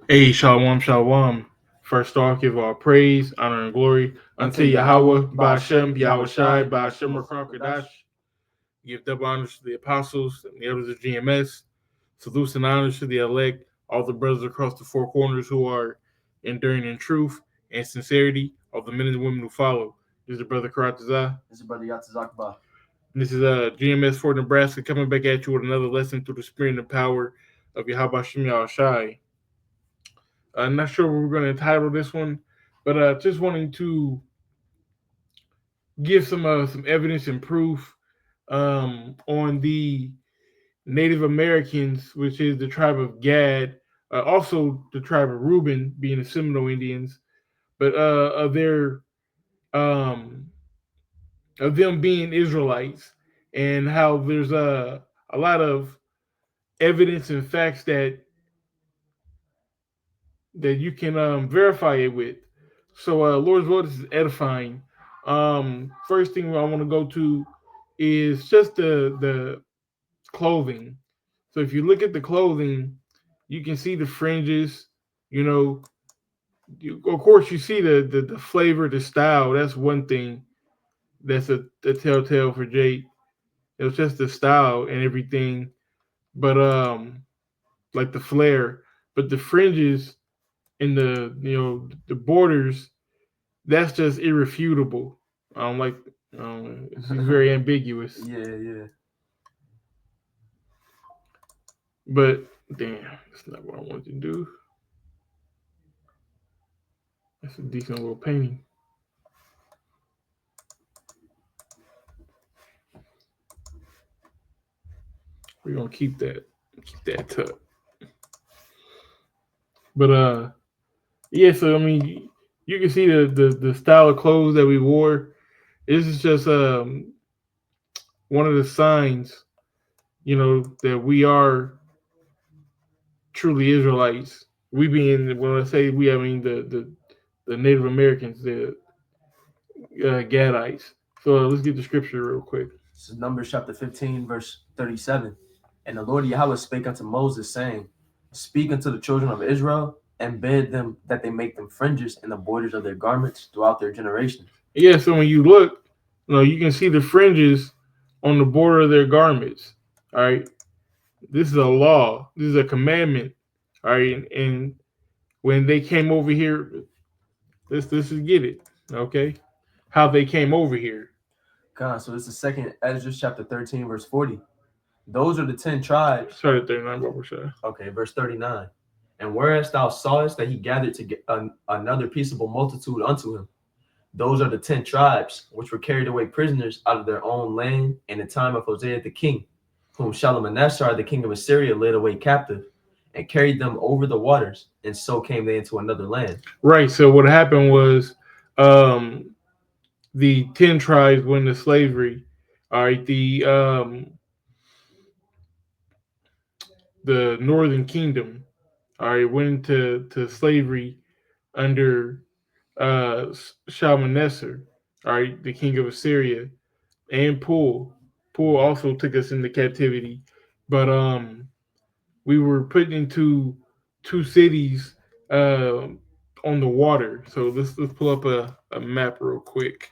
Hey, Shalom, Shalom. First off, give all praise, honor, and glory unto unto Yahweh, Yahweh, Ba'ashem, Ba'ashem, Yahweh Shai, Yahushai, Ba'ashem, Ba'ashem, Rakam Kodash. Give double honors to the apostles and the elders of GMS. Salutes and honors to the elect, all the brothers across the four corners who are enduring in truth and sincerity, all the men and women who follow. This is the brother Karatazah. This is Brother Yatzazakba. This is GMS for Nebraska coming back at you with another lesson through the spirit and power of Yahweh Shem Yahweh Shai. I'm not sure what we're going to title this one, but just wanting to give some evidence and proof on the Native Americans, which is the tribe of Gad, also the tribe of Reuben, being the Seminole Indians, but um, of them being Israelites, and how there's a lot of evidence and facts that you can verify it with. So Lord's word is edifying. First thing I want to go to is just the clothing. So if you look at the clothing, you can see the fringes. You know, of course, you see the flavor, the style. That's one thing. That's a telltale for Jake. It was just the style and everything, but like the flair, but the fringes and the borders, that's just irrefutable. I don't like. It's very ambiguous. Yeah. But damn, that's not what I wanted to do. That's a decent little painting. We're gonna keep that tucked. But yeah. So I mean, you can see the style of clothes that we wore. This is just one of the signs, that we are truly Israelites. We being, when I say we, I mean the Native Americans, the Gadites. So let's get the scripture real quick. This is Numbers chapter 15, verse 37. And the Lord Yahweh spake unto Moses, saying, Speak unto the children of Israel, and bid them that they make them fringes in the borders of their garments throughout their generations. Yeah, so when you look, you can see the fringes on the border of their garments. All right. This is a law. This is a commandment. All right. And when they came over here, let's just get it. Okay. How they came over here. God, so this is second Ezra chapter 13, verse 40. Those are the 10 tribes. Start at 39, Barbara. Okay, verse 39. And whereas thou sawest that he gathered to get another peaceable multitude unto him, those are the 10 tribes which were carried away prisoners out of their own land in the time of Hosea the king, whom Shalmaneser the king of Assyria led away captive and carried them over the waters, and so came they into another land. Right. So what happened was the 10 tribes went into slavery. All right. The Northern Kingdom, all right, went into slavery under Shalmaneser, all right, the king of Assyria, and Pul. Pul also took us into captivity, but we were put into two cities on the water. So let's pull up a map real quick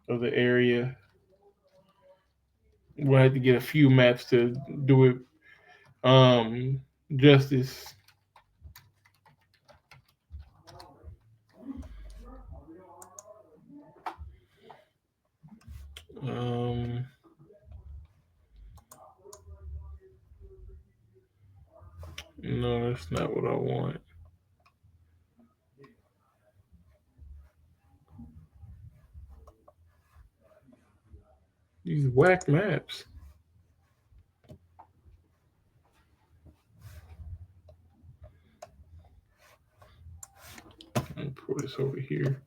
of the area. We'll have to get a few maps to do it justice. Um, no, that's not what I want. These whack maps. Let me pour this over here.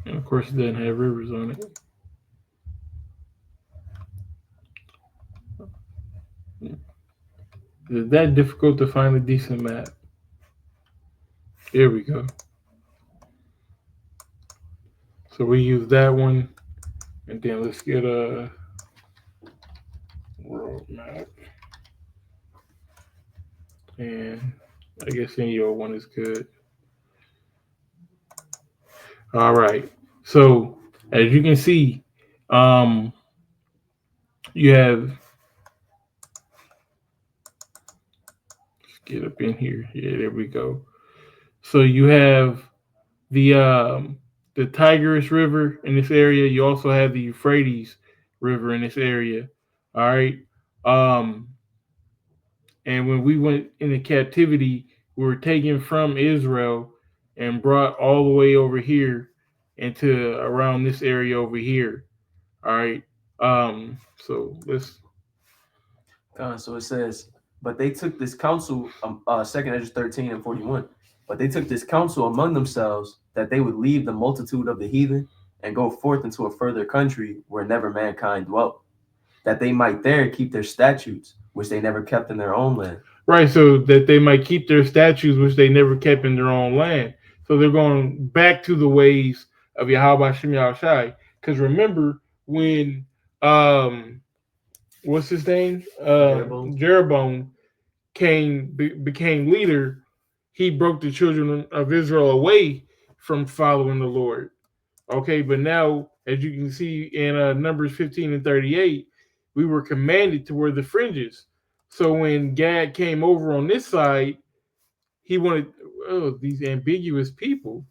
And of course, it doesn't have rivers on it. Is it that difficult to find a decent map? There we go. So we use that one. And then let's get a world map. And I guess any old one is good. All right. So as you can see, um, you have, let's get up in here. Yeah, there we go. So you have the the Tigris River in this area. You also have the Euphrates River in this area. All right. Um, and when we went into captivity, we were taken from Israel and brought all the way over here into around this area over here. All right. So let's So it says, but they took this counsel, Second Ezra 13 and 41. But they took this counsel among themselves that they would leave the multitude of the heathen and go forth into a further country where never mankind dwelt, that they might there keep their statutes, which they never kept in their own land. right, so that they might keep their statutes which they never kept in their own land. So they're going back to the ways of Yahweh Shem Yahushai. Because remember when what's his name? Jeroboam. Jeroboam became leader, he broke the children of Israel away from following the Lord. Okay, but now, as you can see in Numbers 15 and 38, we were commanded to wear the fringes. So when Gad came over on this side, he wanted, oh, these ambiguous people.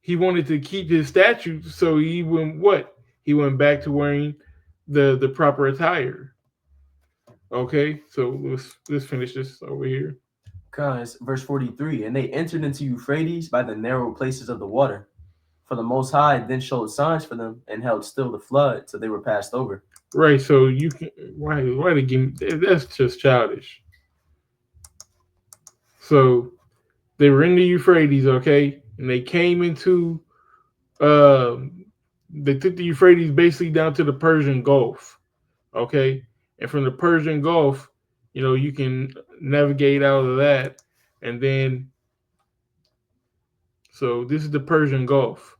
He wanted to keep his statutes, so he went what? He went back to wearing the proper attire. Okay, so let's finish this over here. Verse 43, and they entered into Euphrates by the narrow places of the water. For the Most High then showed signs for them and held still the flood till they were passed over. Right, so you can why to give that's just childish. So they were in the Euphrates, okay, and they came into um they took the Euphrates basically down to the Persian Gulf, okay, and from the Persian Gulf, you can navigate out of that, and then so this is the Persian Gulf.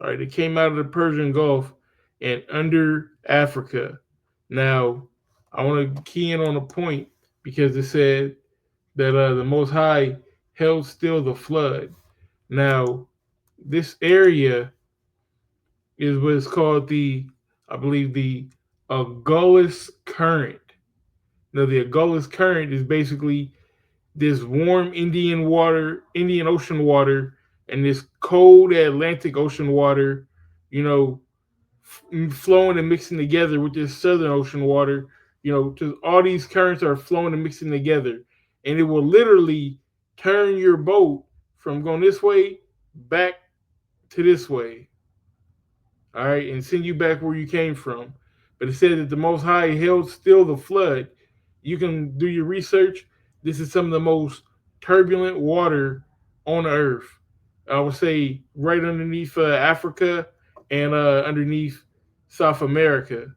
All right, they came out of the Persian Gulf and under Africa. Now, I want to key in on a point because it said that the Most High held still the flood. Now, this area is what's called I believe, the Agulhas Current. Now, the Agulhas Current is basically this warm Indian Ocean water, and this cold Atlantic Ocean water, you know, flowing and mixing together with this Southern Ocean water. Just all these currents are flowing and mixing together, and it will literally turn your boat from going this way back to this way. All right, and send you back where you came from. But it said that the Most High held still the flood. You can do your research. This is some of the most turbulent water on Earth. I would say right underneath Africa and underneath South America.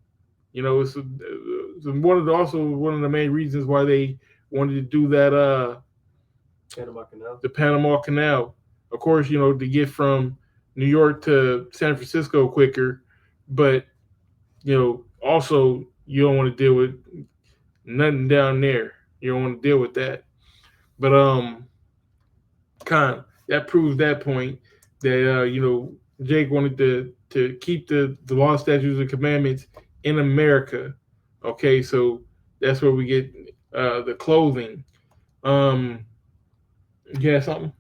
It's also one of the main reasons why they wanted to do that. Panama Canal. The Panama Canal, of course, to get from New York to San Francisco quicker, but also you don't want to deal with nothing down there. You don't want to deal with that. But kind of that proves that point that Jake wanted to keep the law, statutes, and commandments in America. Okay, so that's where we get the clothing. You had something?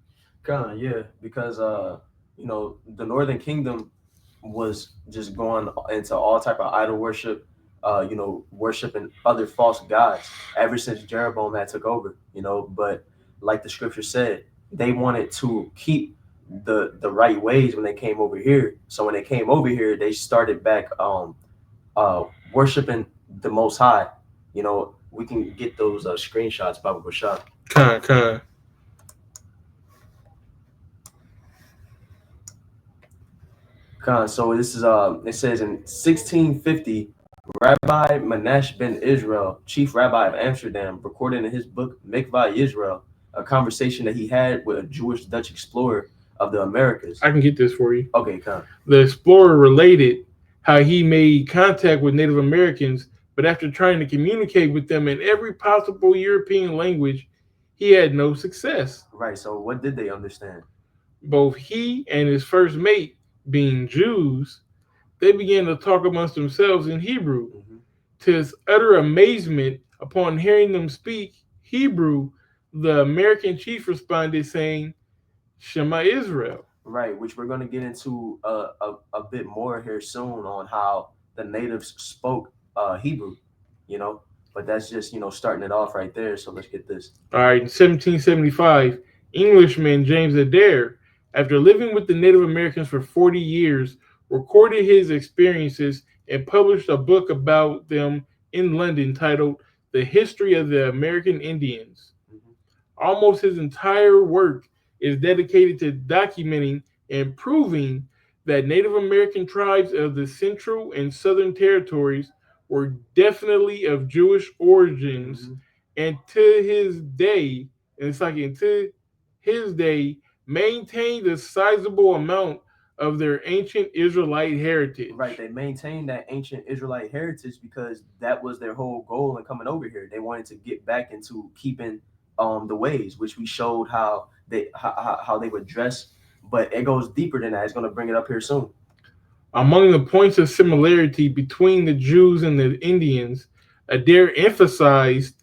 Yeah, because the Northern Kingdom was just going into all type of idol worship, worshiping other false gods ever since Jeroboam had took over. But like the scripture said, they wanted to keep the right ways when they came over here. So when they came over here, they started back worshiping the Most High. We can get those screenshots, Baba Bashar. Kind. So this is it says in 1650, Rabbi Manash ben Israel, chief rabbi of Amsterdam, recorded in his book Mikvah Yisrael, a conversation that he had with a Jewish Dutch explorer of the Americas. I can get this for you. Okay, come. The explorer related how he made contact with Native Americans, but after trying to communicate with them in every possible European language, he had no success. Right. So what did they understand? Both he and his first mate, being Jews, they began to talk amongst themselves in Hebrew. Hmm. To his utter amazement, upon hearing them speak Hebrew, the American chief responded saying, Shema Israel. Right, which we're going to get into a bit more here soon on how the natives spoke Hebrew, you know. But that's just starting it off right there. So let's get this. All right, in 1775, Englishman James Adair, after living with the Native Americans for 40 years, recorded his experiences and published a book about them in London titled The History of the American Indians. Hmm. Almost his entire work is dedicated to documenting and proving that Native American tribes of the Central and Southern Territories were definitely of Jewish origins, Hmm. and to his day, and it's like into his day, maintained a sizable amount of their ancient Israelite Right, heritage. they maintained that ancient Israelite heritage because that was their whole goal in coming over here. They wanted to get back into keeping the ways, which we showed how they would dress, but it goes deeper than that. It's going to bring it up here soon. Among the points of similarity between the Jews and the Indians, Adair emphasized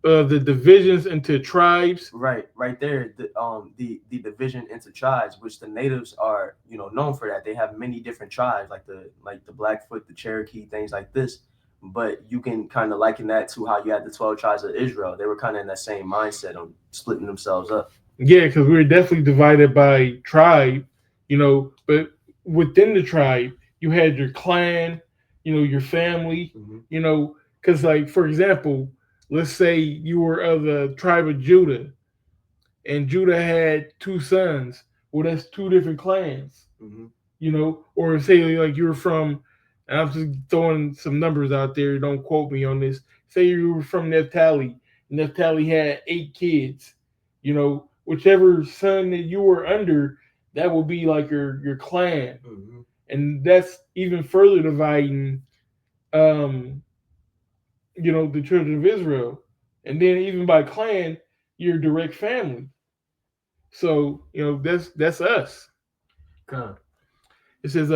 the divisions into tribes. Right, right there, the division into tribes, which the natives are known for that. They have many different tribes, like the Blackfoot, the Cherokee, things like this. But you can kind of liken that to how you had the 12 tribes of Israel. They were kind of in that same mindset on splitting themselves up. Yeah, because we were definitely divided by tribe, but within the tribe, you had your clan, your family, Hmm. because, like, for example, let's say you were of the tribe of Judah, and Judah had two sons. Well, that's two different clans, Hmm. or say like you're from, and I'm just throwing some numbers out there. Don't quote me on this. Say you were from Naphtali. Naphtali had 8 kids. Whichever son that you were under, that will be like your clan, Hmm. and that's even further dividing. Um, the children of Israel, and then even by clan, your direct family. So that's us. Come. It says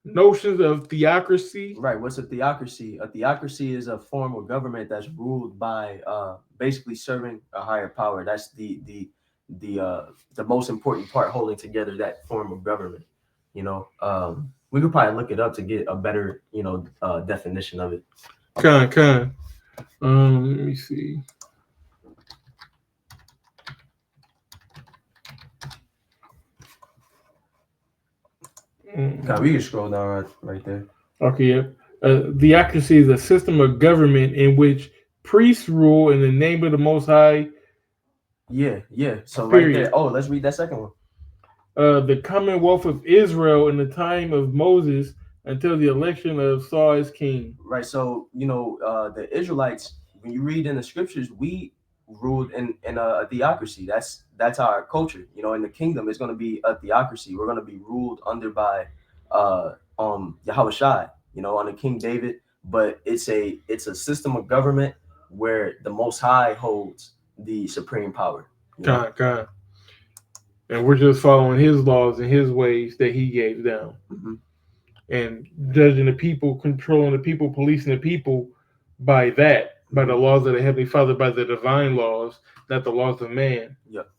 notions of theocracy. Right. What's a theocracy? A theocracy is a form of government that's ruled by basically serving a higher power. That's the most important part holding together that form of government. We could probably look it up to get a better definition of it. Con. Let me see. We Mm, can scroll down right there. okay, yeah. Theocracy is a system of government in which priests rule in the name of the Most High. Yeah, yeah. So right there. Period. Oh, let's read that second one. The Commonwealth of Israel in the time of Moses until the election of Saul as king. Right. So the Israelites, when you read in the scriptures, we ruled in a theocracy. That's our culture. In the kingdom, it's going to be a theocracy. We're going to be ruled under by Yahweh Shai, under King David. But it's a system of government where the Most High holds the supreme power. You know. Con. And we're just following his laws and his ways that he gave them, Hmm. and judging the people, controlling the people, policing the people by that, by the Hmm. laws of the Heavenly Father, by the divine laws, not the laws of man. Yep.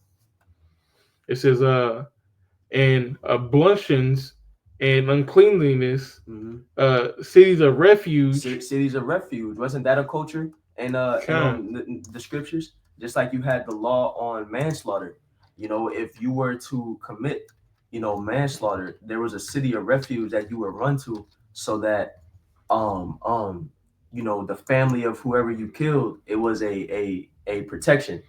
It says, and ablutions and uncleanliness, Hmm. cities of refuge. Cities of refuge. Wasn't that a culture? And Con, on the scriptures, just like you had the law on manslaughter. If you were to commit, manslaughter, there was a city of refuge that you would run to, so that um um the family of whoever you killed, it was a protection.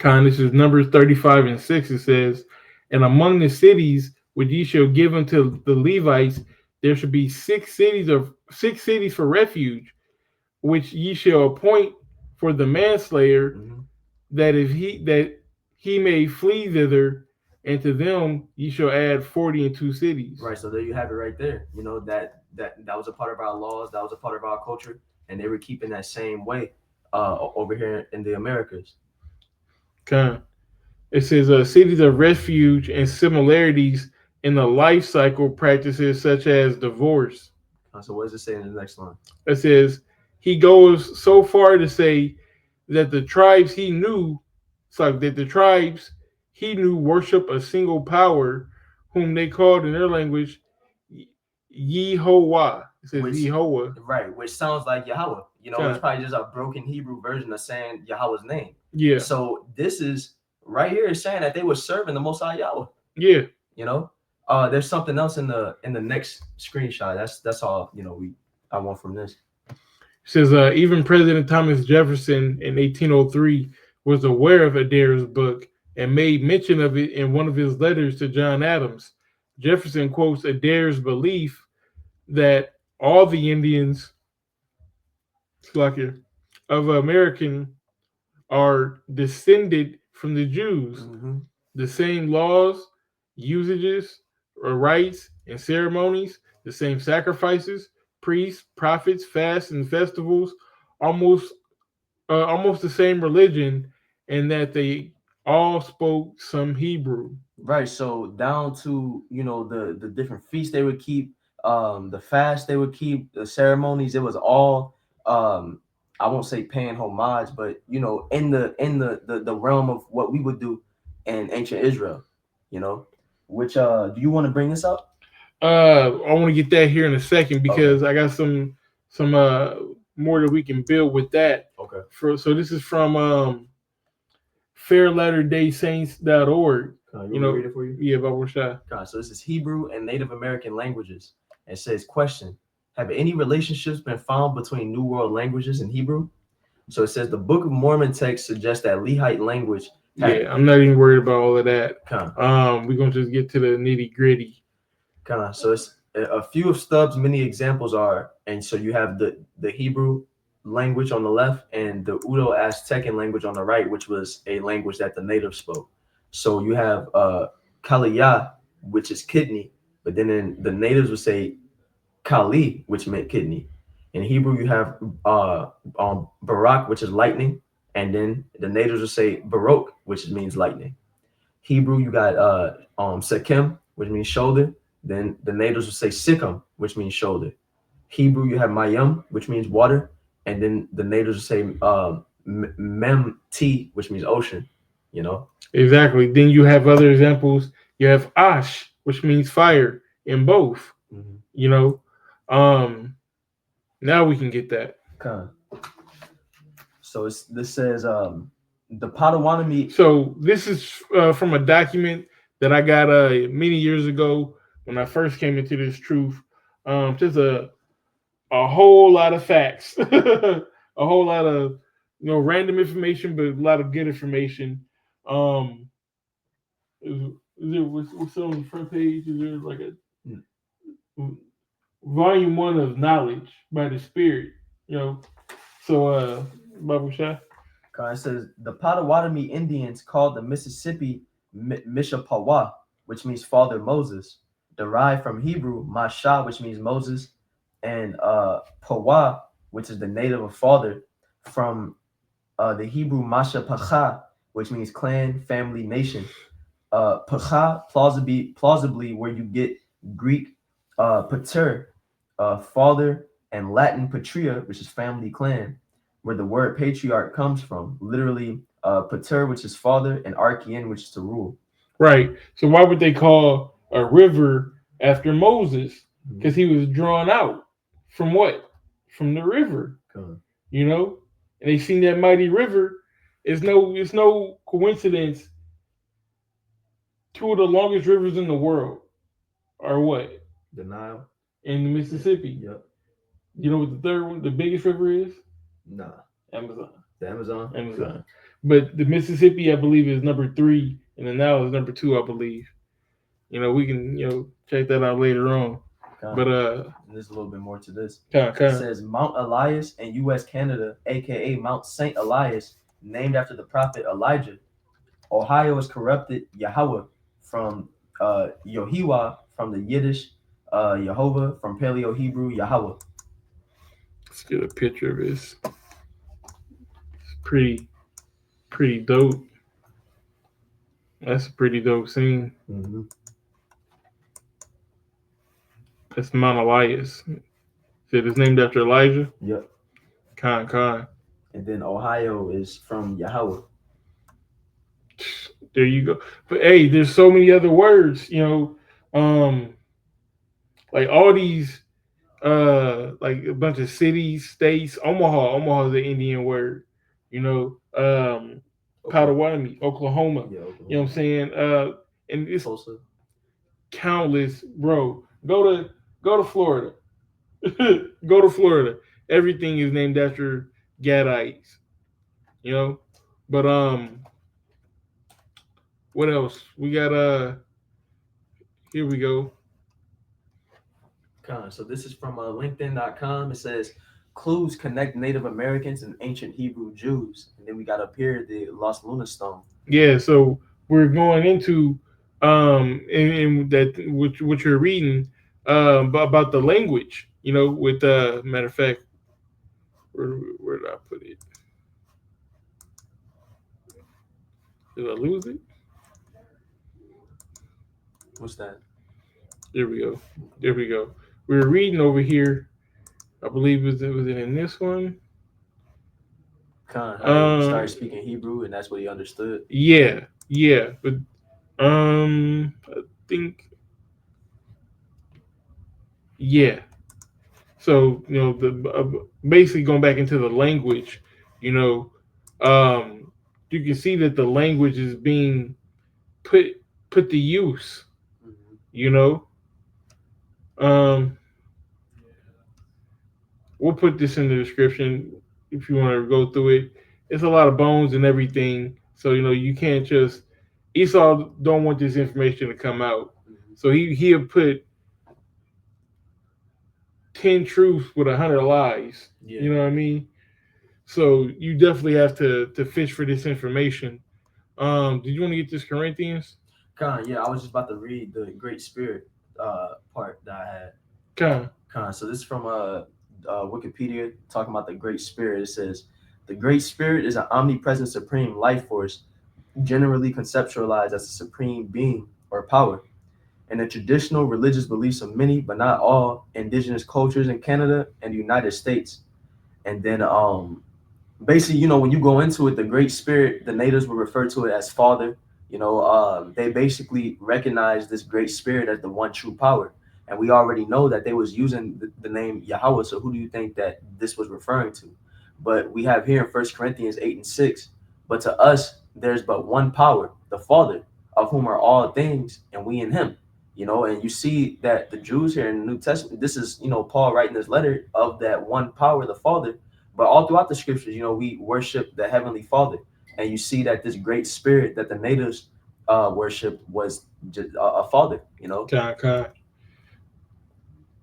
this is Numbers 35 and 6. It says, and among the cities which ye shall give unto the Levites, there should be six cities for refuge, which ye shall appoint for the manslayer, Hmm. that he may flee thither, and to them ye shall add 40 and two cities. Right. So there you have it right there. You know, that was a part of our laws, that was a part of our culture, and they were keeping that same way over here in the Americas. Kind. It says cities of refuge and similarities in the life cycle practices such as divorce. So what does it say in the next line? It says he goes so far to say that the tribes he knew, so that the tribes he knew worship a single power, whom they called in their language Yehovah. It says Which Yehovah. right, which sounds like Yahweh. You know, it's Kind. probably just a broken Hebrew version of saying Yahweh's name. Yeah. So this is right here is saying that they were serving the Most High Yahweh. Yeah. You know, there's something else in the next screenshot. That's all you know. I want from this. It says even President Thomas Jefferson in 1803 was aware of Adair's book and made mention of it in one of his letters to John Adams. Jefferson quotes Adair's belief that all the Indians like of American are descended from the Jews. Mm-hmm. The same laws, usages, rites, and ceremonies, the same sacrifices, priests, prophets, fasts, and festivals, almost almost the same religion, and that they all spoke some Hebrew. Right. So down to the different feasts they would keep, the fast they would keep, the ceremonies. It was all I won't say paying homage, but in the realm of what we would do in ancient Israel. You know, which do you want to bring this up? I want to get that here in a second Okay. because I got some more that we can build with that. Okay. So this is from fairlatterdaysaints.org. You want me to read it for you? Yeah, Baba Shah. So this is Hebrew and Native American languages. It says, question: have any relationships been found between New World languages and Hebrew? So it says the Book of Mormon text suggests that Lehite language had. Yeah, I'm not even worried about all of that. Con. We're gonna just get to the nitty gritty. So it's a few of Stubbs' many examples are, and so you have the Hebrew language on the left and the Udo-Aztecan language on the right, which was a language that the natives spoke. So you have Kaliyah, which is kidney, but then the natives would say Kali, which meant kidney. In Hebrew, you have Barak, which is lightning, and then the natives would say Baroque, which means lightning. Hebrew, you got Sekem, which means shoulder. Then the natives would say Sikkim, which means shoulder. Hebrew, you have Mayim, which means water, and then the natives would say Mem-T, which means ocean. You know. Exactly. Then you have other examples. You have Ash, which means fire, in both. Mm-hmm. You know, now we can get that. Okay. So this says the Potawatomi. So this is from a document that I got many years ago when I first came into this truth. Just a whole lot of facts, a whole lot of random information, but a lot of good information. Um, what's on the front page? Is there like a volume one of knowledge by the Spirit? You know, so Babu Shah. It says the Potawatomi Indians called the Mississippi Mishapawa, which means Father Moses, derived from Hebrew Masha, which means Moses, and Pawa, which is the native of father, from the Hebrew Masha Pacha, which means clan, family, nation. Pacha plausibly where you get Greek pater, father, and Latin patria, which is family, clan, where the word patriarch comes from. Literally, pater, which is father, and archean, which is to rule. Right. So why would they call a river after Moses? Because he was drawn out from what? From the river. You know, and they seen that mighty river. It's no coincidence. Two of the longest rivers in the world are what? The Nile and the Mississippi. Yep. You know what the third one, the biggest river is? Nah. Amazon. The Amazon. Amazon. But the Mississippi, I believe, is number 3, and the Nile is number 2, I believe. You know, we can check that out later on. But there's a little bit more to this. It says Mount Elias in U.S. Canada, aka Mount Saint Elias, named after the prophet Elijah. Ohio is corrupted Yahweh from Yohiwa from the Yiddish, Yehovah from Paleo Hebrew, Yahweh. Let's get a picture of this. It's pretty dope. That's a pretty dope scene. Mm-hmm. That's Mount Elias. Said it's named after Elijah. Yep. Con. And then Ohio is from Yahweh. There you go. But hey, there's so many other words. Like all these, like a bunch of cities, states. Omaha is an Indian word. You know, Okay. Potawatomi, Oklahoma. Yeah, You know what Oklahoma. I'm saying? And it's Tulsa. countless, bro. Go to Florida. Go to Florida. Everything is named after Gadites. You know, but what else? We got here we go. So this is from LinkedIn.com. It says clues connect Native Americans and ancient Hebrew Jews. And then we got up here the Lost Luna Stone. Yeah, so we're going into in that what you're reading about the language. You know, with matter of fact, where did I put it? Did I lose it? What's that? There we go. There we go. We were reading over here. I believe was it in this one? How they Um, started speaking Hebrew, and that's what he understood. yeah, but I think yeah. So the basically going back into the language, you know, um, you can see that the language is being put put to use. Mm-hmm. You know, um, we'll put this in the description if you want to go through it. It's a lot of bones and everything, so you can't just Esau don't want this information to come out, Mm-hmm. so he'll put 10 truths with 100 lies. Yeah. You know what I mean? So you definitely have to fish for this information. Did you want to get this Corinthians? Yeah, I was just about to read the Great Spirit part that I had. Con. So this is from Wikipedia talking about the Great Spirit. It says the Great Spirit is an omnipresent supreme life force, generally conceptualized as a supreme being or power. In the traditional religious beliefs of many, but not all, indigenous cultures in Canada and the United States. And then basically, when you go into it, the Great Spirit, the natives would refer to it as Father. They basically recognize this Great Spirit as the one true power. And we already know that they was using the name Yahweh. So who do you think that this was referring to? But we have here in 1 Corinthians 8:6. But to us, there's but one power, the Father, of whom are all things, and we in him. And you see that the Jews here in the New Testament, this is, Paul writing this letter of that one power, the Father, but all throughout the scriptures, we worship the Heavenly Father. And you see that this great spirit that the natives worship was just a father. Con.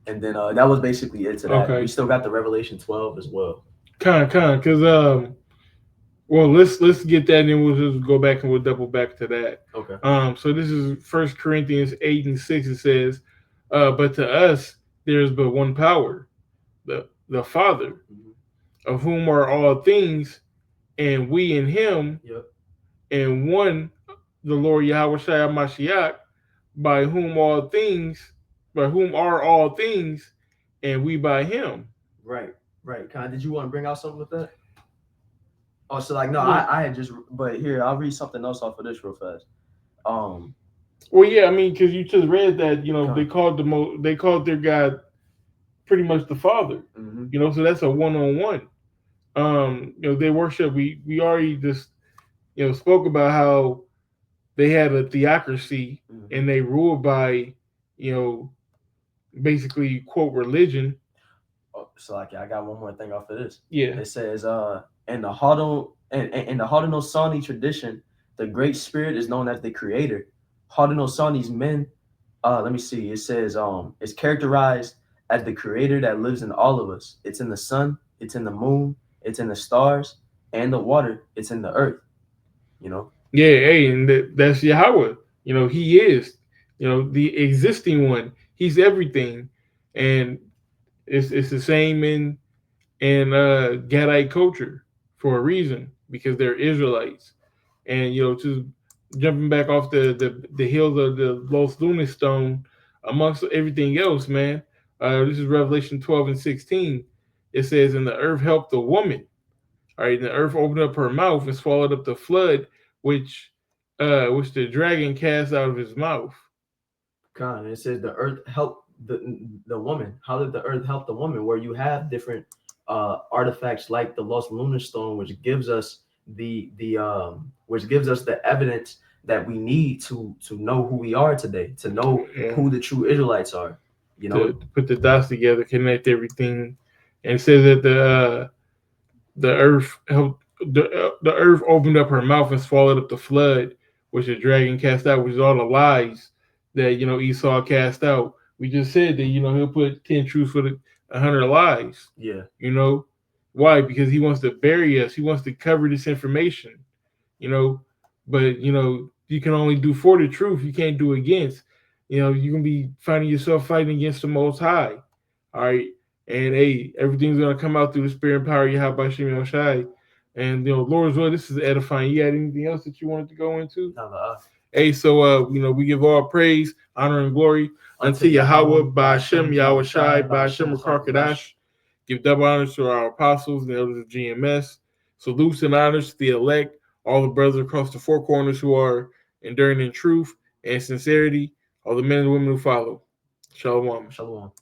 And then that was basically it to that. We Okay. still got the Revelation 12 as well. Con. Because well, let's get that, and then we'll just go back and we'll double back to that. Okay. So this is 1 Corinthians 8:6. It says, but to us there's but one power, the Father, Mm-hmm. of whom are all things, and we in Him, Yep. and one, the Lord Yahweh Shai Mashiach, by whom all things, by whom are all things, and we by Him. Right. Right. Did you want to bring out something with that? Oh, so like, no, Well, I had just, but here, I'll read something else off of this real fast. Um, well, yeah, I mean, because you just read that, Con. they called their God pretty much the Father. Mm-hmm. So that's a one on one. They worship. We already just spoke about how they had a theocracy Mm-hmm. and they ruled by you know basically quote religion. Oh, so like, I got one more thing off of this. Yeah, It says, in the Haudenosaunee tradition, the Great Spirit is known as the Creator. Haudenosaunee's men, let me see. It says, it's characterized as the Creator that lives in all of us. It's in the sun, it's in the moon, it's in the stars, and the water. It's in the earth. You know. yeah. Hey, and that's Yahweh. He is, the existing one. He's everything, and it's the same in Gadite culture for a reason because they're Israelites, and just jumping back off the hills of the Los Lunas stone, amongst everything else, man. This is Revelation 12:16. It says, "And the earth helped the woman." All right, and the earth opened up her mouth and swallowed up the flood, which the dragon cast out of his mouth. God, it says the earth helped the woman. How did the earth help the woman? Where you have different artifacts like the Lost Lunar Stone, which gives us the evidence that we need to know who we are today, to know Yeah, who the true Israelites are. You know, to put the dots together, connect everything, and it says that the earth helped the earth opened up her mouth and swallowed up the flood, which the dragon cast out, which is all the lies that Esau cast out. We just said that he'll put 10 truths for the 100 lies. yeah, You know why? Because he wants to bury us. He wants to cover this information. You know, but you can only do for the truth. You can't do against. You can be finding yourself fighting against the Most High. All right. And hey, everything's gonna come out through the spirit and power of Yahweh Shem Shai. And Lord's will, this is edifying. You had anything else that you wanted to go into? now Hey, so we give all praise, honor, and glory unto unto Yahweh, Yahweh, by by Hashem, Hashem, Yahweh Yahweh Shai, Shai, by by Hashem Hashem, Sarkadash. Rakakadash. Give double honors to our apostles and elders of GMS. Salutes and honors to the elect, all the brothers across the four corners who are enduring in truth and sincerity, all the men and women who follow. Shalom. Shalom.